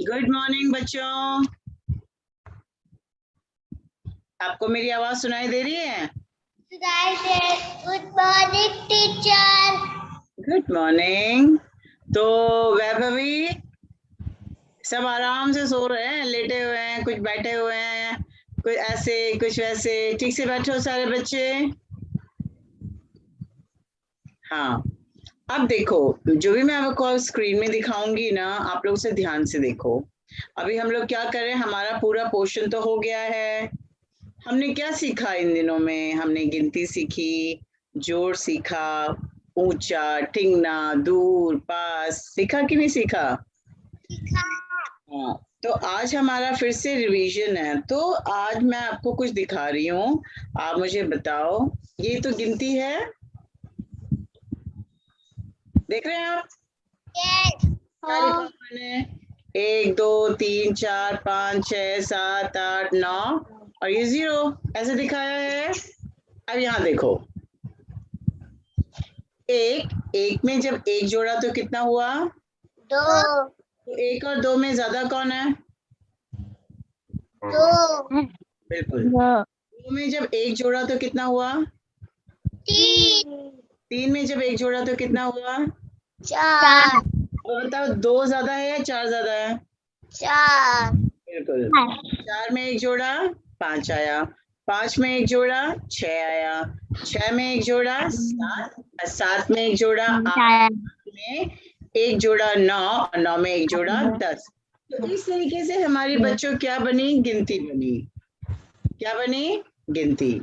Good morning बच्चों, आपको मेरी आवाज सुनाई दे रही है? Good morning teacher. Good morning. तो वैभवी, सब आराम से सो रहे हैं, लेटे हुए हैं, कुछ बैठे हुए हैं, कुछ ऐसे कुछ वैसे। ठीक से बैठो सारे बच्चे। हाँ, अब देखो, जो भी मैं आपको स्क्रीन में दिखाऊंगी ना, आप लोग उसे ध्यान से देखो। अभी हम लोग क्या कर रहे हैं, हमारा पूरा पोर्शन तो हो गया है। हमने क्या सीखा इन दिनों में? हमने गिनती सीखी, जोड़ सीखा, ऊंचा, ठिंगना, दूर, पास, सीखा कि नहीं सीखा? हाँ, तो आज हमारा फिर से रिवीजन है। तो आज मैं आपको कुछ दिखा रही हूँ, आप मुझे बताओ। ये तो गिनती है, देख रहे हैं आप? क्या लिखा मैंने? 1 2 3 4 5 6 7 8 9 और ये 0 ऐसे दिखाया है। अब यहाँ देखो, एक में जब एक जोड़ा तो कितना हुआ? 2। तो 1 और 2 में ज्यादा कौन है? 2। बिल्कुल। 2 में जब एक जोड़ा तो कितना हुआ? 3। 3 में जब एक जोड़ा तो कितना हुआ? 4। अब बताओ, 2 ज्यादा है या 4 ज्यादा है? 4। बिल्कुल। 4 में एक जोड़ा 5 आया, 5 में एक जोड़ा 6 आया, 6 में एक जोड़ा 7, 7 में एक जोड़ा 8, में एक जोड़ा 9 और 9 में एक जोड़ा 10। तो इस तरीके से हमारी बच्चों क्या बनी? गिनती बनी। क्या बनी? गिनती।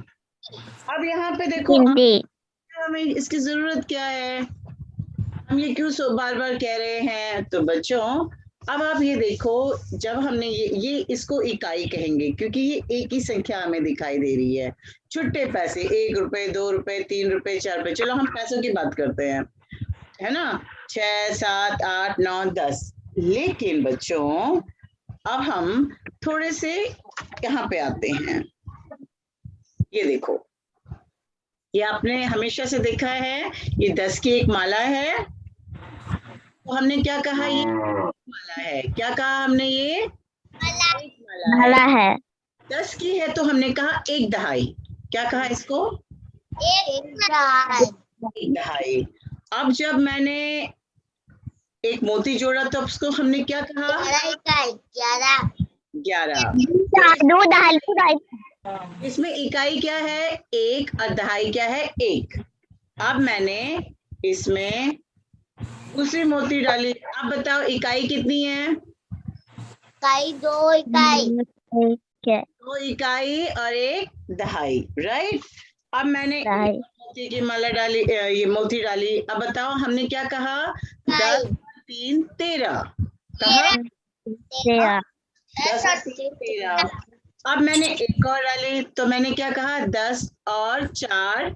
अब यहाँ पे देखो, हमें इसकी जरूरत क्या है? हम ये क्यों बार बार कह रहे हैं? तो बच्चों, अब आप ये देखो, जब हमने ये इसको इकाई कहेंगे, क्योंकि ये एक ही संख्या हमें दिखाई दे रही है। छुट्टे पैसे, 1 रुपए, 2 रुपए, 3 रुपए, 4 रुपए, चलो हम पैसों की बात करते हैं, है ना? 6 7 8 9 10। लेकिन बच्चों, अब हम थोड़े से यहाँ पे आते हैं। ये देखो, ये आपने हमेशा से देखा है, ये 10 की एक माला है। तो हमने क्या कहा? ये माला है। क्या कहा हमने? ये एक माला है। 10 की है तो हमने कहा एक दहाई। क्या कहा इसको? एक दहाई। अब जब मैंने एक मोती जोड़ा तो उसको हमने क्या कहा? 11। इसमें इकाई क्या है? 1 और दहाई क्या है? 1। अब मैंने इसमें दूसरी मोती डाली। अब बताओ, इकाई कितनी है? 2 इकाई। 2 इकाई और 1 दहाई, राइट? अब मैंने मोती की माला डाली, ये मोती डाली। अब बताओ, हमने क्या कहा? 10 3 13 कहा? 10 और 3 13। अब मैंने एक और डाली तो मैंने क्या कहा? 10 और 4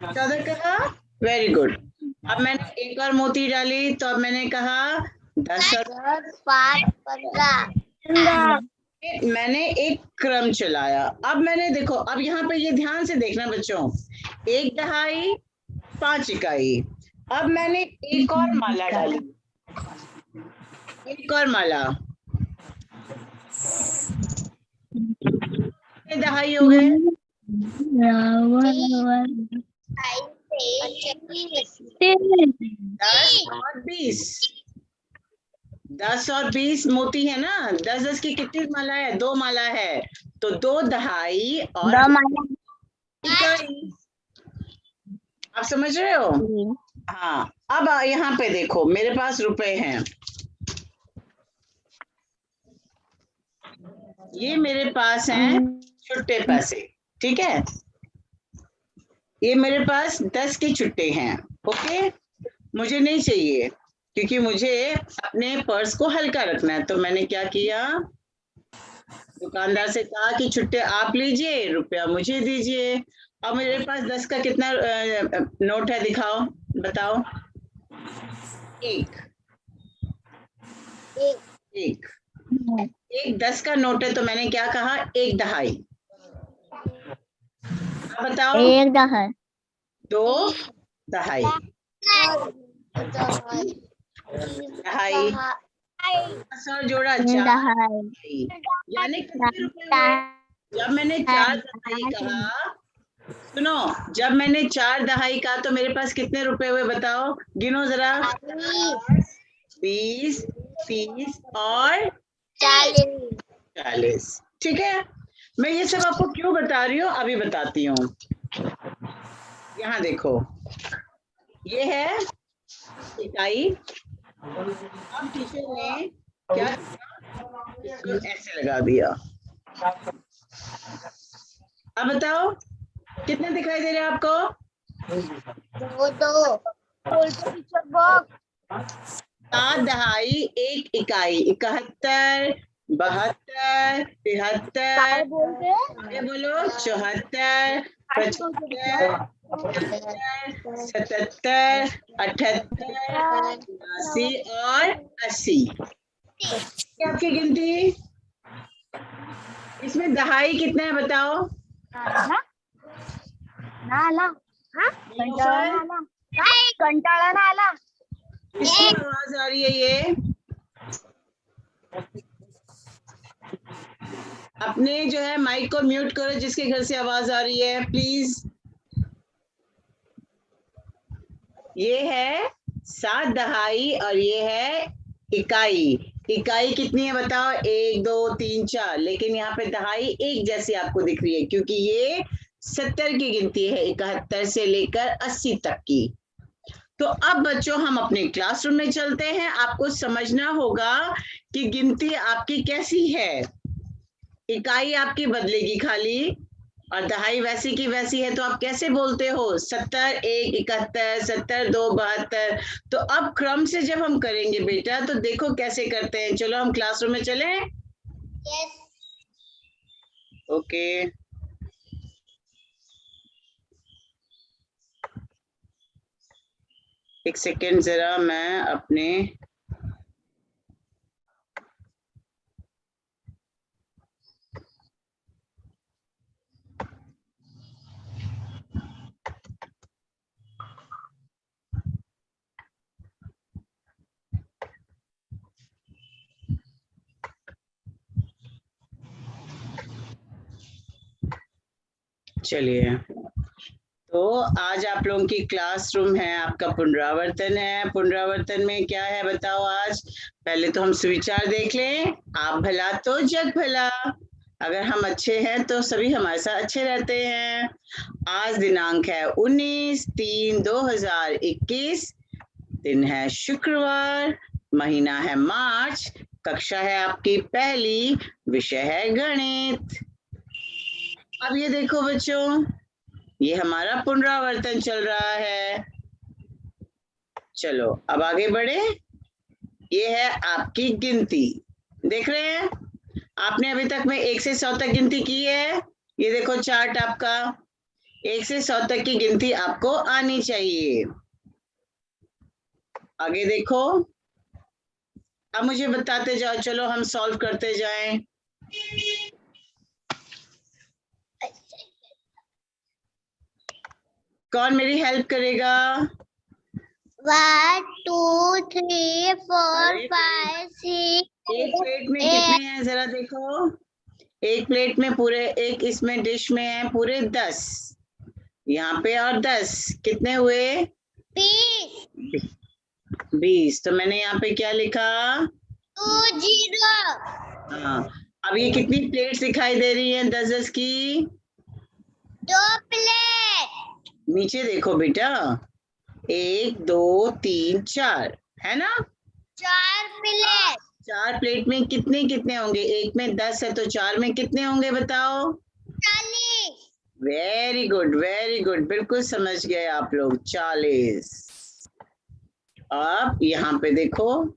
14 कहा? Very good. अब मैंने एक और मोती डाली तो अब मैंने कहा 10 और 5 15। मैंने एक क्रम चलाया। अब मैंने देखो, अब यहाँ पे ये ध्यान से देखना बच्चों, 1 दहाई 5 इकाई। अब मैंने एक और माला डाली, एक और माला, कितने दहाई हो गए? 10 और 20। 10 और 20 मोती है ना? 10 10 की कितनी माला है? 2 माला है। तो 2 दहाई और इकाई। आप समझ रहे हो? हाँ। अब यहाँ पे देखो, मेरे पास रुपए हैं, ये मेरे पास हैं छुट्टे पैसे, ठीक है? ये मेरे पास 10 के छुट्टे हैं, ओके? मुझे नहीं चाहिए, क्योंकि मुझे अपने पर्स को हल्का रखना है। तो मैंने क्या किया? दुकानदार से कहा कि छुट्टे आप लीजिए, रुपया मुझे दीजिए। अब मेरे पास 10 का कितना नोट है? दिखाओ, बताओ। एक। एक 10 का नोट है तो मैंने क्या कहा? एक दहाई। अब बताओ, 2 दहाई, दहाई, 10 और जोड़ा 4 दहाई, यानी कितने रुपए हुए? जब मैंने 4 दहाई कहा, सुनो, जब मैंने 4 दहाई कहा तो मेरे पास कितने रुपए हुए बताओ, गिनो जरा। 20, 30 और 40। ठीक है, मैं ये सब आपको क्यों बता रही हूँ अभी बताती हूँ। यहाँ देखो, ये है इकाई। अब टीचर ने क्या किया, इसको ऐसे लगा दिया। अब बताओ कितने दिखाई दे रहे हैं आपको? 7 दहाई 1 इकाई, 71, 72, 73, ये बोलो 74, 75, 77, 78, 82 और 80। क्या आपकी गिनती? इसमें दहाई कितने हैं बताओ? कंटाळा ना आला। किसकी आवाज आ रही है ये? अपने जो है माइक को म्यूट करो जिसके घर से आवाज आ रही है प्लीज। ये है 7 दहाई और ये है इकाई। इकाई कितनी है बताओ? 1, 2, 3, 4, लेकिन यहाँ पे दहाई एक जैसी आपको दिख रही है क्योंकि ये 70 की गिनती है, 71 से लेकर 80 तक की। तो अब बच्चों हम अपने क्लासरूम में चलते हैं। आपको समझना होगा कि गिनती आपकी कैसी है। इकाई आपकी बदलेगी खाली और दहाई वैसी की वैसी है, तो आप कैसे बोलते हो? 70, 1, 71, 70, 2, 72। तो अब क्रम से जब हम करेंगे बेटा तो देखो कैसे करते हैं। चलो हम क्लासरूम में चलें। यस। ओके, एक सेकेंड जरा मैं अपने चलिए, तो आज आप लोगों की क्लासरूम है, आपका पुनरावर्तन है। पुनरावर्तन में क्या है बताओ आज? पहले तो हम सुविचार देख लें। आप भला तो जग भला। अगर हम अच्छे हैं तो सभी हमारे साथ अच्छे रहते हैं। आज दिनांक है 19/3/2021, दिन है शुक्रवार, महीना है मार्च, कक्षा है आपकी पहली, विषय है गणित। अब ये देखो बच्चों, ये हमारा पुनरावर्तन चल रहा है। चलो अब आगे बढ़े। ये है आपकी गिनती, देख रहे हैं? आपने अभी तक में 1 से 100 तक गिनती की है। ये देखो चार्ट आपका, 1 से 100 तक की गिनती आपको आनी चाहिए। आगे देखो, अब मुझे बताते जाओ। चलो हम सॉल्व करते जाएं। कौन मेरी हेल्प करेगा? 1, 2, 3, 4, 5, 6। एक प्लेट में कितने हैं जरा देखो। एक प्लेट में पूरे, एक इसमें डिश में है पूरे 10, यहाँ पे और 10, कितने हुए? 20। तो मैंने यहाँ पे क्या लिखा? 2, 0। हाँ, अब ये कितनी प्लेट्स दिखाई दे रही हैं 10-10 की? 2 प्लेट। नीचे देखो बेटा, 1, 2, 3, 4 है ना? 4 प्लेट। 4 प्लेट में कितने कितने होंगे? एक में 10 है तो 4 में कितने होंगे बताओ? 40। वेरी गुड, वेरी गुड, बिल्कुल समझ गए आप लोग, 40। अब यहाँ पे देखो,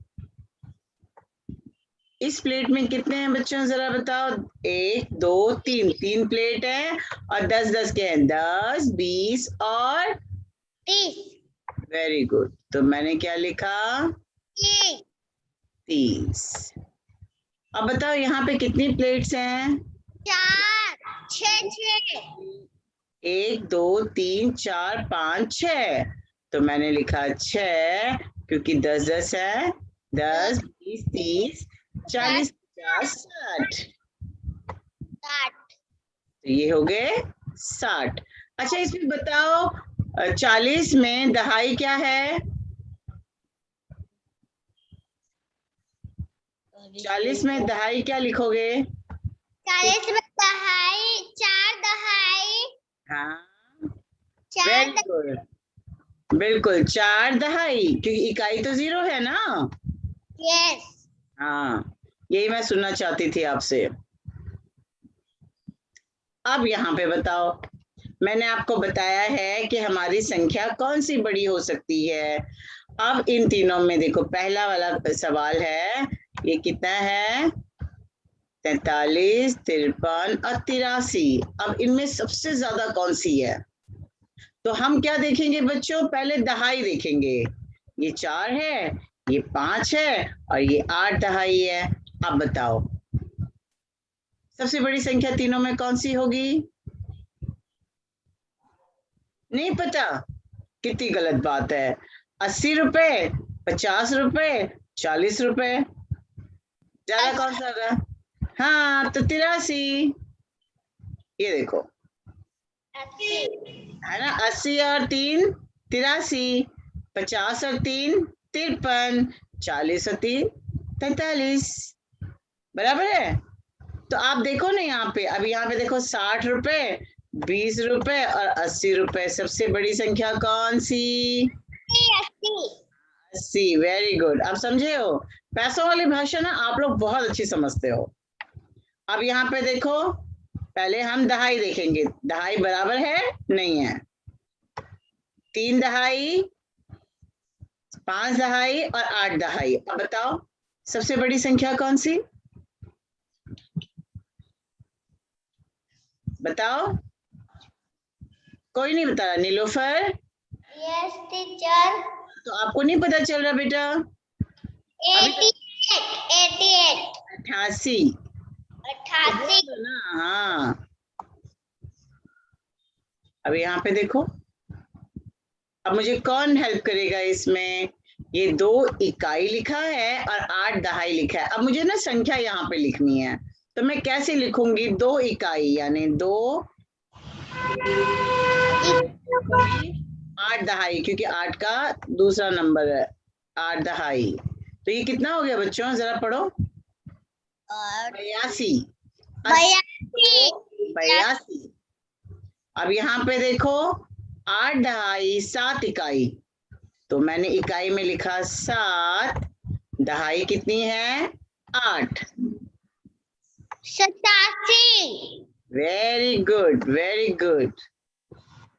इस प्लेट में कितने हैं बच्चों जरा बताओ? 1, 2, 3, 3 प्लेट है और 10-10 के हैं, 10, 20 और 30। Very good. तो मैंने क्या लिखा? 30। अब बताओ यहाँ पे कितनी प्लेट्स हैं? 4, 6। 1, 2, 3, 4, 5, 6। तो मैंने लिखा 6 क्योंकि 10-10 है, 10, 20, 30, 40, 50, 60। 60। तो ये हो गए 60। अच्छा इसमें बताओ 40 में दहाई क्या है? 40 में दहाई क्या लिखोगे? 40 में दहाई 4 दहाई। हाँ 4 वेरी गुड, बिल्कुल 4 दहाई, क्योंकि इकाई तो 0 है ना। यस। हाँ यही मैं सुनना चाहती थी आपसे। अब यहाँ पे बताओ, मैंने आपको बताया है कि हमारी संख्या कौन सी बड़ी हो सकती है। अब इन तीनों में देखो, पहला वाला सवाल है, ये कितना है? 43, 53 और 83। अब इनमें सबसे ज्यादा कौन सी है? तो हम क्या देखेंगे बच्चों? पहले दहाई देखेंगे। ये 4 है, ये 5 है और ये 8 दहाई है। अब बताओ सबसे बड़ी संख्या तीनों में कौन सी होगी? नहीं पता? कितनी गलत बात है। 80 रुपए, 50 रुपए, 40 रुपए, ज्यादा कौन सा होगा? हाँ तो 83। ये देखो, 80। है ना, 80 और 3 83, 50 और 3 53, 40 और 3 43, बराबर है। तो आप देखो ना यहाँ पे, अब यहाँ पे देखो 60 रुपए, 20 रुपए और 80 रुपए, सबसे बड़ी संख्या कौन सी? 80। वेरी गुड, अब समझे हो? पैसों वाली भाषा ना आप लोग बहुत अच्छी समझते हो। अब यहाँ पे देखो, पहले हम दहाई देखेंगे, दहाई बराबर है नहीं है? 3 दहाई, 5 दहाई और 8 दहाई। अब बताओ सबसे बड़ी संख्या कौन सी? बताओ, कोई नहीं बता रहा। Nilofar, yes teacher. तो आपको नहीं पता चल रहा बेटा? 88। 88। 88। ना हाँ, अब यहाँ पे देखो, अब मुझे कौन हेल्प करेगा इसमें? ये 2 इकाई लिखा है और 8 दहाई लिखा है। अब मुझे ना संख्या यहाँ पे लिखनी है, तो मैं कैसे लिखूंगी? 2 इकाई यानी 2, 8 दहाई, क्योंकि 8 का दूसरा नंबर है 8 दहाई। तो ये कितना हो गया बच्चों, जरा पढ़ो। 82। 82। अब यहाँ पे देखो 8 दहाई 7 इकाई, तो मैंने इकाई में लिखा 7, दहाई कितनी है? 8। 87। Very good, very good.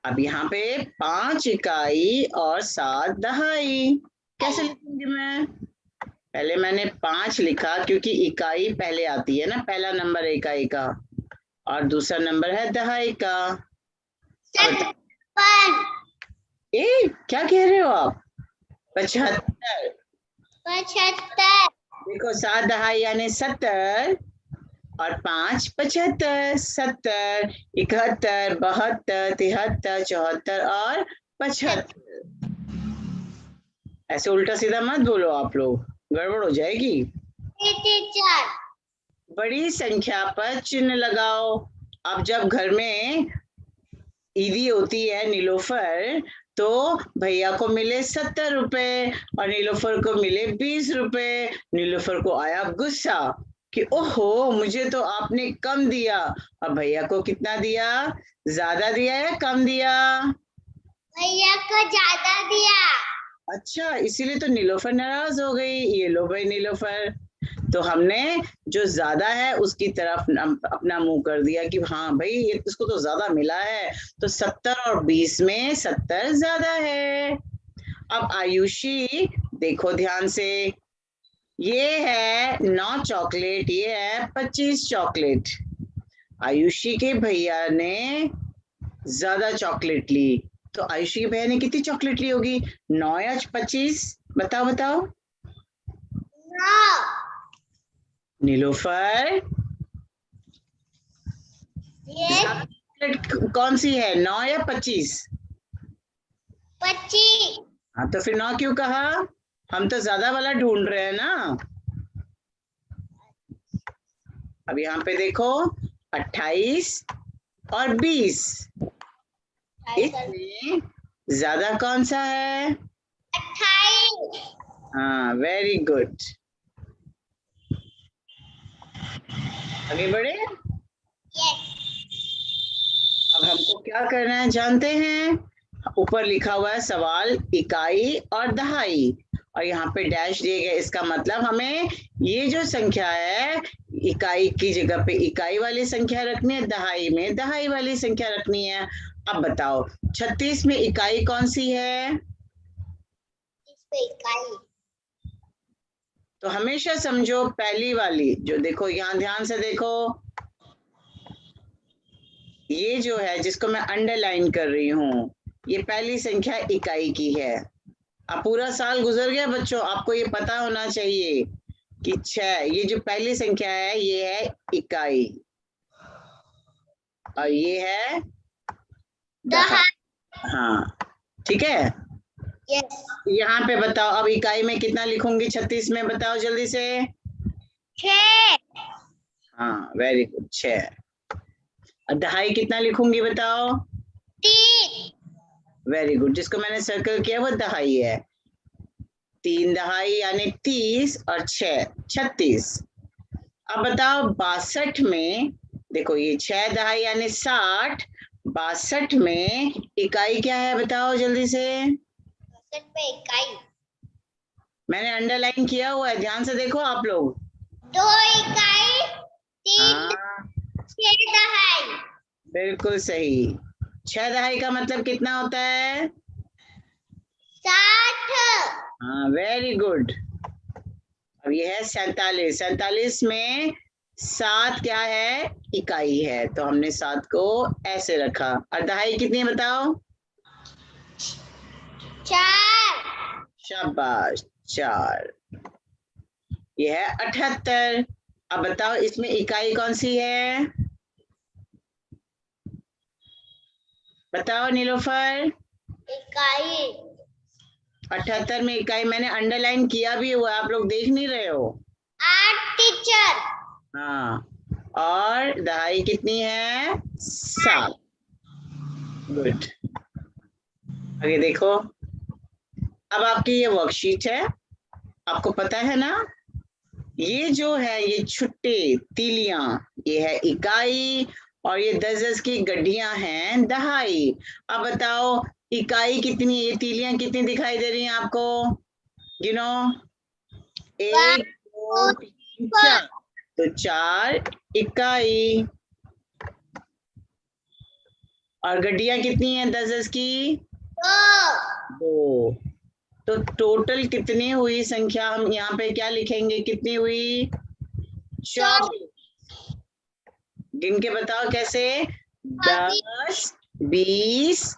अब यहाँ पे 5 इकाई और 7 दहाई, कैसे लिखूंगी मैं? पहले मैंने 5 लिखा, क्योंकि इकाई पहले आती है ना, पहला नंबर है इकाई का और दूसरा नंबर है दहाई का। ए क्या कह रहे हो आप? 75। 75। देखो 7 दहाई यानी 70 और 5 75, 70, 71, 72, 73, 74 और 75। ऐसे उल्टा सीधा मत बोलो आप लोग, गड़बड़ हो जाएगी। टीचर। बड़ी संख्या पर चिन्ह लगाओ। अब जब घर में ईदी होती है नीलोफर, तो भैया को मिले 70 रुपए और नीलोफर को मिले 20 रुपए। नीलोफर को आया गुस्सा कि ओहो मुझे तो आपने कम दिया, और भैया को कितना दिया? ज्यादा दिया या कम दिया? भैया को ज्यादा दिया। अच्छा, इसीलिए तो नीलोफर नाराज हो गई। ये लो भाई नीलोफर, तो हमने जो ज्यादा है उसकी तरफ अपना मुंह कर दिया कि हाँ भाई ये इसको तो ज्यादा मिला है, तो 70 और 20 में 70 ज्यादा है। अब आयुषी देखो ध्यान से, ये है 9 चॉकलेट, ये है 25 चॉकलेट। आयुषी के भैया ने ज्यादा चॉकलेट ली, तो आयुषी की भैया ने कितनी चॉकलेट ली होगी? 9 या 25? बताओ बताओ। 9। नीलोफर, चॉकलेट कौन सी है, 9 या 25? 25। हाँ तो फिर 9 क्यों कहा? हम तो ज्यादा वाला ढूंढ रहे हैं ना। अब यहाँ पे देखो 28 और 20, इसमें ज्यादा कौन सा है? 28। हाँ, वेरी गुड। आगे बढ़े। Yes. अब हमको क्या करना है जानते हैं? ऊपर लिखा हुआ है सवाल इकाई और दहाई, और यहाँ पे डैश दिए गए, इसका मतलब हमें ये जो संख्या है इकाई की जगह पे इकाई वाली संख्या रखनी है, दहाई में दहाई वाली संख्या रखनी है। अब बताओ 36 में इकाई कौन सी है? इस पे इकाई। तो हमेशा समझो पहली वाली जो, देखो यहाँ ध्यान से देखो, ये जो है जिसको मैं अंडरलाइन कर रही हूँ, ये पहली संख्या इकाई की है। अब पूरा साल गुजर गया बच्चों, आपको ये पता होना चाहिए कि 6, ये जो पहली संख्या है ये है इकाई और ये है दहाई। हाँ ठीक है। Yes. यहाँ पे बताओ अब इकाई में कितना लिखूंगी 36 में, बताओ जल्दी से। 6। हाँ वेरी गुड, 6। और दहाई कितना लिखूंगी बताओ? 3। वेरी गुड, जिसको मैंने सर्कल किया वो दहाई है। 3 दहाई यानी 30 और 6 36। अब बताओ 62 में, देखो ये 6 दहाई यानी 60, 62 में इकाई क्या है बताओ जल्दी से। 62 पे इकाई। मैंने अंडरलाइन किया हुआ है, ध्यान से देखो आप लोग। 2 इकाई, 3 हाँ 6 दहाई। बिल्कुल सही। 6 दहाई का मतलब कितना होता है? 60। हाँ वेरी गुड। अब ये है 47, 47 में 7 क्या है? इकाई है, तो हमने 7 को ऐसे रखा। और दहाई कितनी है बताओ? 4। शाबाश, 4। ये है 78। अब बताओ इसमें इकाई कौन सी है? बताओ नीलोफर। इकाई 78 में इकाई मैंने अंडरलाइन किया भी हुआ, आप लोग देख नहीं रहे हो। 8 टीचर। हाँ, और दहाई कितनी है? 7। गुड। आगे देखो, अब आपकी ये वर्कशीट है, आपको पता है ना, ये जो है ये छुट्टे तीलियां ये है इकाई और ये 10-10 की गड्डियां हैं दहाई। अब बताओ इकाई कितनी, ये तीलियां कितनी दिखाई दे रही हैं आपको? गिनो। 1 2 3 4, तो 4 इकाई। और गड्डियां कितनी हैं 10-10 की? 2। तो टोटल कितनी हुई संख्या? हम यहाँ पे क्या लिखेंगे, कितनी हुई? 24। गिन के बताओ कैसे? 10 20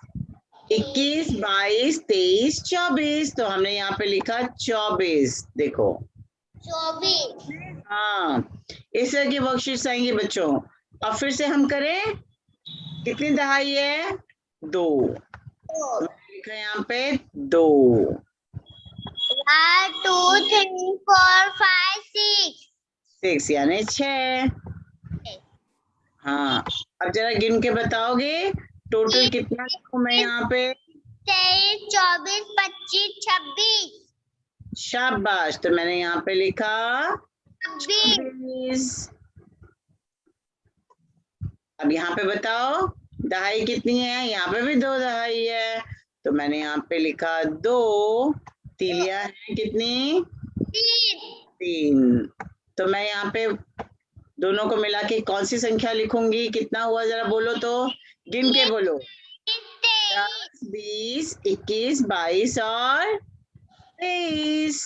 21 22 23 24। तो हमने यहाँ पे लिखा 24। देखो 24। हाँ, इस तरह की वर्कशीट्स आएंगी बच्चों। अब फिर से हम करें, कितनी दहाई है? 2। लिखा यहाँ पे 2। 1 2 3 4 5 6। 6 यानी 6। हाँ, अब जरा गिन के बताओगे टोटल कितना लिखूं मैं यहाँ पे? 23 24 25 26। शाबाश, तो मैंने यहाँ पे लिखा 26। 26। अब यहाँ पे बताओ दहाई कितनी है? यहाँ पे भी 2 दहाई है, तो मैंने यहाँ पे लिखा 2। तीलियां है कितनी? 3। तो मैं यहाँ पे दोनों को मिला के कौन सी संख्या लिखूंगी? कितना हुआ जरा बोलो तो, गिन के बोलो। 10 20 21 22 और 23।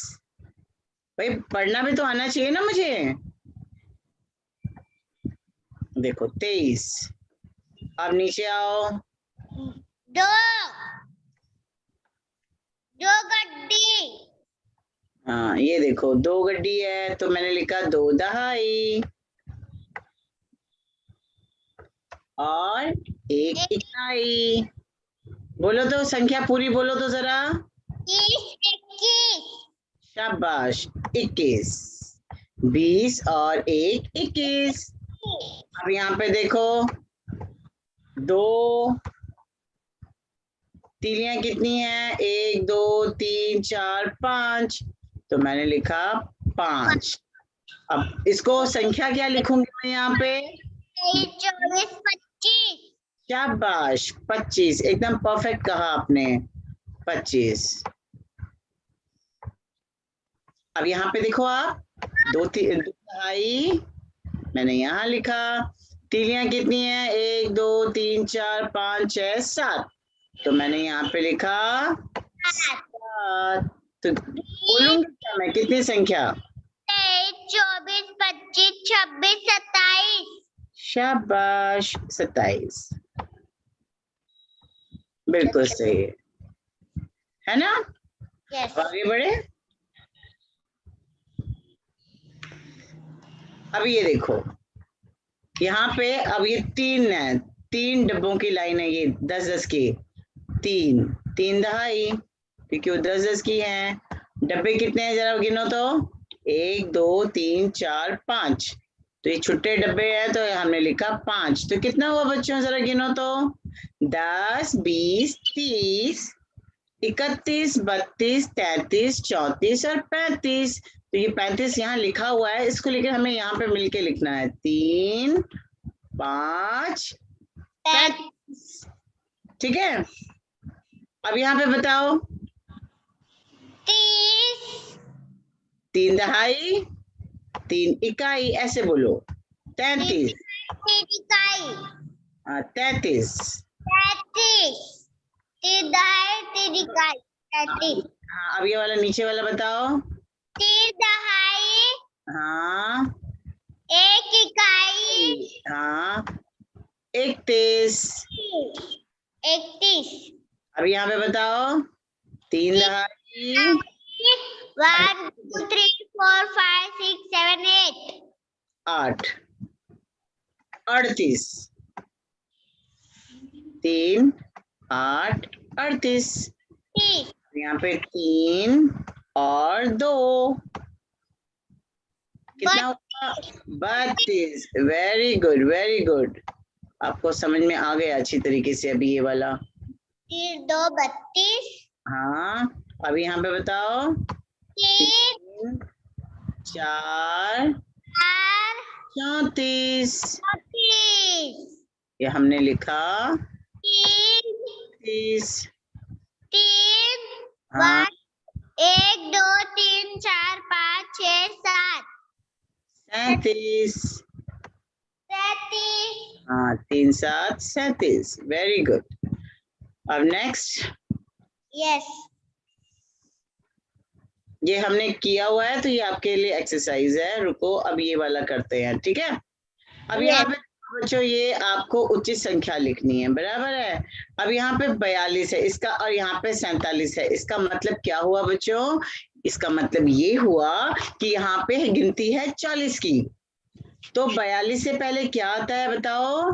भाई पढ़ना भी तो आना चाहिए ना मुझे। देखो 23। अब नीचे आओ। 2 गड्डी। हाँ ये देखो 2 गड्डी है, तो मैंने लिखा 2 दहाई और 1 इकाई। बोलो तो संख्या पूरी बोलो तो जरा। 21। शाबाश, 21। 20 और 1 21। अब यहाँ पे देखो, 2 तीलियां कितनी है? 1 2 3 4 5, तो मैंने लिखा 5। अब इसको संख्या क्या लिखूंगी मैं यहाँ पे? 24, 25। शाबाश, 25, एकदम परफेक्ट कहा आपने, 25। अब यहाँ पे देखो आप, 2 2 मैंने यहाँ लिखा। तीलियां कितनी है? 1 2 3 4 5 6 7, तो मैंने यहाँ पे लिखा 7। तो बोलूंगी क्या मैं, कितनी संख्या? 23, 24, 25, 26, 27। शाबाश, 27, बिल्कुल सही है ना? यस। आगे बढ़े। अब ये देखो, यहाँ पे अब ये 3 है, 3 डब्बों की लाइन है, ये 10 10 की, 3 3 दहाई, क्योंकि वो 10 10 की है। डब्बे कितने हैं जरा गिनो तो? 1 2 3 4 5, तो ये छुट्टे डब्बे हैं, तो हमने लिखा 5। तो कितना हुआ बच्चों, जरा गिनो तो? 10 20 30 31 32 33 34 और 35। तो ये 35 यहाँ लिखा हुआ है, इसको लेकर हमें यहाँ पे मिलके लिखना है, 3 5 35। ठीक है, अब यहाँ पे बताओ, 30, 3 दहाई 3 इकाई, ऐसे बोलो, 33। 33, हाँ, 33। 33, हाँ, अब ये वाला नीचे वाला बताओ। 3 दहाई, हाँ 1 इकाई, हाँ, 31। 31। अब यहाँ पे बताओ, 3 दहाई 1 2 3 4 5 6 7 8। 8 38, 3 8 38। यहाँ पे 3 और 2 कितना हुआ? 32। वेरी गुड, वेरी गुड, आपको समझ में आ गया अच्छी तरीके से अभी ये वाला। 3 2 32। हाँ, अब यहाँ पे बताओ, 3 4 34, ये हमने लिखा 30। 3 हाँ 1 2 3 4 5 6 7 37। 37। हाँ, 3 7 37, वेरी गुड। अब नेक्स्ट, यस। ये हमने किया हुआ है, तो ये आपके लिए एक्सरसाइज है, रुको अब ये वाला करते हैं, ठीक है? अब यहाँ पे बच्चों ये आपको उचित संख्या लिखनी है, बराबर है? अब यहाँ पे 42 है इसका, और यहाँ पे 47 है, इसका मतलब क्या हुआ बच्चों? इसका मतलब ये हुआ कि यहाँ पे गिनती है 40 की, तो 42 से पहले क्या आता है बताओ?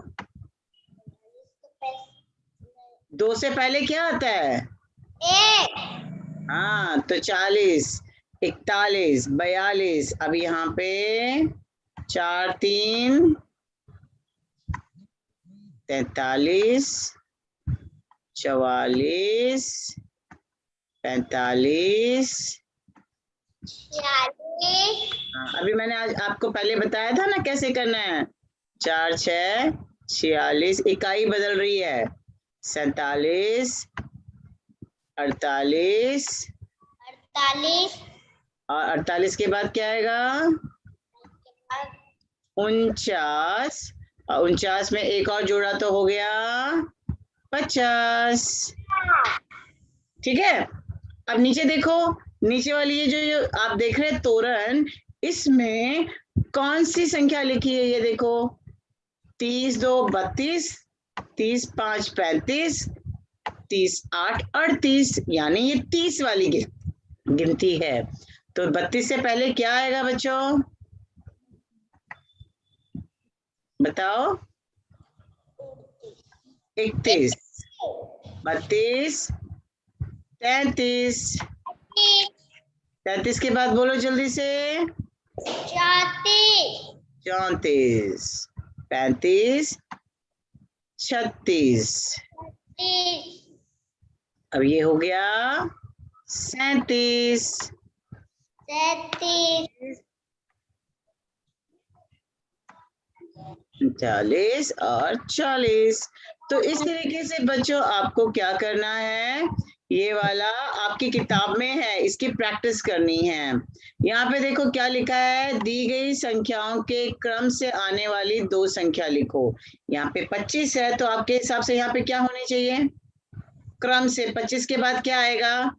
2 से पहले क्या आता है? 1। हाँ, तो 40 41 42, अब यहाँ पे 4 3 43 44 45। अभी मैंने आज आपको पहले बताया था ना कैसे करना है, 4 6 46, इकाई बदल रही है, 47 48, 48। और 48 के बाद क्या आएगा? 49, और 49 में एक और जोड़ा तो हो गया 50। ठीक है, अब नीचे देखो, नीचे वाली ये जो आप देख रहे हैं तोरण, इसमें कौन सी संख्या लिखी है? ये देखो, 30 2 32, 30 5 35, 30 8 38, यानी ये 30 वाली गिनती है। तो 32 से पहले क्या आएगा बच्चों, बताओ? 31 32 33, 33 के बाद बोलो जल्दी से, 34। 34। 35, 36। अब ये हो गया 37, 40 और 40। तो इस तरीके से बच्चों आपको क्या करना है, ये वाला आपकी किताब में है, इसकी प्रैक्टिस करनी है। यहाँ पे देखो क्या लिखा है, दी गई संख्याओं के क्रम से आने वाली दो संख्या लिखो। यहाँ पे 25 है, तो आपके हिसाब से यहाँ पे क्या होनी चाहिए, क्रम से 25 के बाद क्या आएगा?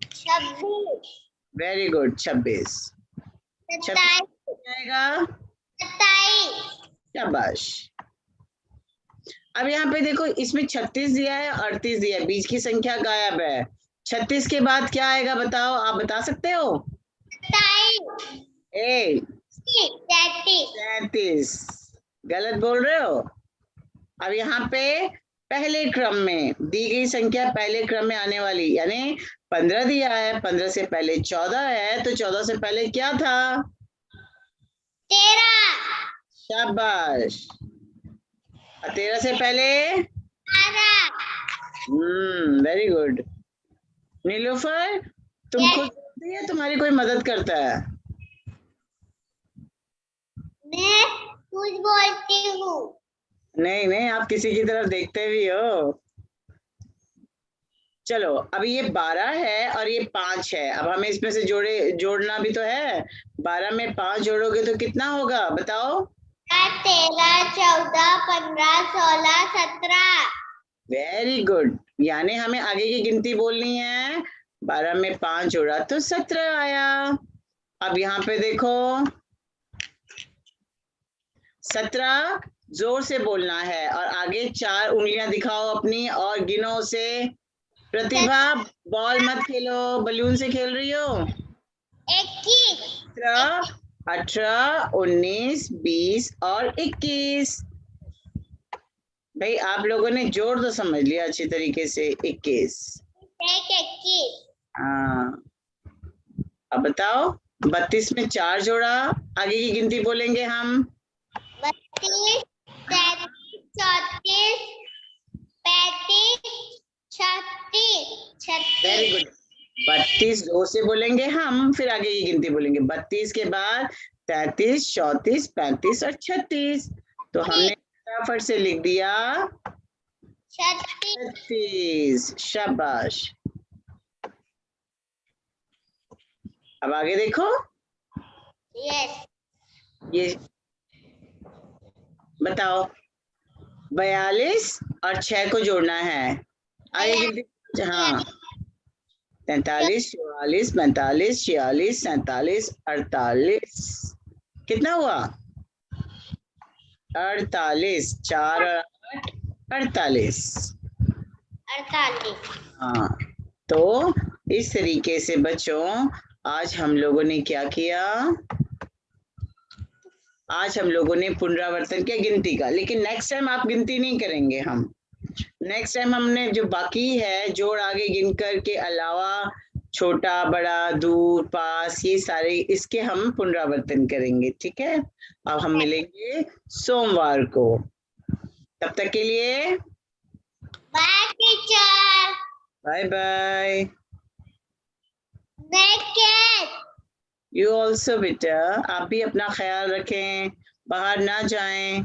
26, वेरी गुड, 26। 26 आएगा, 27, शाबाश। अब यहाँ पे देखो, इसमें 36 दिया है, 38 दिया है, बीच की संख्या गायब है। 36 के बाद क्या आएगा बताओ, आप बता सकते हो? 37। गलत बोल रहे हो। अब यहाँ पे पहले क्रम में दी गई संख्या, पहले क्रम में आने वाली, यानी 15 दिया है, 15 से पहले 14 है, तो 14 से पहले क्या था? 13, शाबाश। 13 से पहले 18, वेरी गुड। नीलोफर, तुम खुद बोलती है, तुम्हारी कोई मदद करता है? मैं कुछ बोलती हूँ। नहीं नहीं, आप किसी की तरफ देखते भी हो। चलो, अब ये 12 है और ये 5 है, अब हमें इसमें से जोड़ना भी तो है। 12 में 5 जोड़ोगे तो कितना होगा बताओ? 13, 14, 15, 16, 17। वेरी गुड, यानी हमें आगे की गिनती बोलनी है। 12 में 5 जोड़ा तो 17 आया। अब यहाँ पे देखो, 17 जोर से बोलना है और आगे 4 उंगलियां दिखाओ अपनी और गिनो उसे। प्रतिभा, बॉल मत खेलो, बलून से खेल रही हो। 21, 17, 18, 19, 20 और 21। भाई आप लोगों ने जोड़ तो समझ लिया अच्छी तरीके से, 21। हाँ, अब बताओ, 32 में 4 जोड़ा, आगे की गिनती बोलेंगे हम। 32, 33, 34, 35, 36। वेरी गुड, 32 जोर से बोलेंगे हम, फिर आगे की गिनती बोलेंगे। 32 के बाद 33, 34, 35 और 36। तो हमने फटाफट से लिख दिया 36। शाबाश। अब आगे देखो, यस, ये बताओ, 42 और 6 को जोड़ना है, आगे गिनती। हाँ, 43, 44, 45, 46, 47, 48। कितना हुआ? 48, 4 और 8, 48। 48। हाँ, तो इस तरीके से बच्चों आज हम लोगों ने क्या किया, आज हम लोगों ने पुनरावर्तन किया गिनती का। लेकिन नेक्स्ट टाइम आप गिनती नहीं करेंगे, हम नेक्स्ट टाइम हमने जो बाकी है जोड़ आगे गिनकर के अलावा छोटा बड़ा दूर पास ये सारे इसके हम पुनरावर्तन करेंगे, ठीक है। अब हम मिलेंगे सोमवार को, तब तक के लिए bye teacher. Bye bye. You also बेटा, आप भी अपना ख्याल रखें, बाहर ना जाएं।